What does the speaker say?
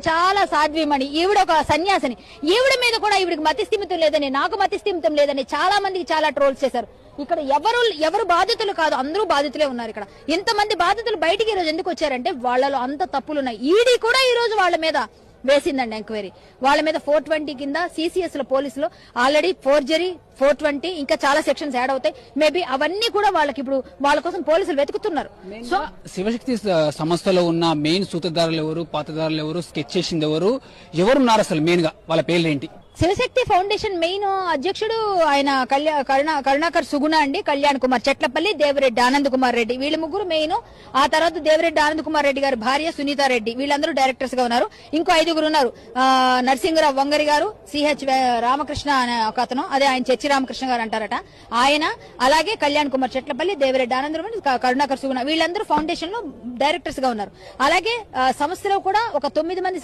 చాలా సాధ్వీమణి, ఈవిడ ఒక సన్యాసిని. ఈవిడ మీద కూడా ఈవిడికి మతిస్థిమితం లేదని, నాకు మతిస్థిమితం లేదని చాలా మందికి చాలా ట్రోల్స్ చేశారు. ఇక్కడ ఎవరు బాధితులు కాదు, అందరూ బాధితులే ఉన్నారు. ఇక్కడ ఇంతమంది బాధితులు బయటికి ఈ రోజు ఎందుకు వచ్చారంటే వాళ్ళలో అంత తప్పులున్నాయి. ఈడీ కూడా ఈ రోజు వాళ్ళ మీద వేసిందండి ఎంక్వైరీ. వాళ్ళ మీద 420 కింద సిసిఎస్ లో పోలీసులు ఆల్రెడీ ఫోర్జరీ 420 ఇంకా చాలా సెక్షన్స్ యాడ్ అవుతాయి. మేబీ అవన్నీ కూడా వాళ్ళకి ఇప్పుడు వాళ్ళ కోసం పోలీసులు వెతుకుతున్నారు. సో శివశక్తి సంస్థలో ఉన్న మెయిన్ సూత్రధారులు ఎవరు, పాత్రధారులు ఎవరు, స్కెచ్ చేసింది ఎవరున్నారు అసలు మెయిన్ గా, వాళ్ళ పేర్లు ఏంటి? శివశక్తి ఫౌండేషన్ మెయిన్ అధ్యక్షుడు ఆయన కరుణాకర్ సుగుణ అండి, కళ్యాణ్ కుమార్ చెట్లపల్లి, దేవిరెడ్డి ఆనంద్ కుమార్ రెడ్డి, వీళ్ళ ముగ్గురు మెయిన్. ఆ తర్వాత దేవిరెడ్డి ఆనంద్ కుమార్ రెడ్డి గారి భార్య సునీతా రెడ్డి, వీళ్ళందరూ డైరెక్టర్స్ గా ఉన్నారు. ఇంకో 5 ఉన్నారు. నరసింగరావు వంగరి గారు, సిహెచ్ రామకృష్ణ అనే ఒక అతను, అదే ఆయన చర్చి రామకృష్ణ గారు అంటారట ఆయన, అలాగే కళ్యాణ్ కుమార్ చెట్లపల్లి, దేవిరెడ్డి ఆనంద్ కరుణాకర్ సుగుణ, వీళ్ళందరూ ఫౌండేషన్ లో డైరెక్టర్స్ గా ఉన్నారు. అలాగే సంస్థలో కూడా ఒక 9 మంది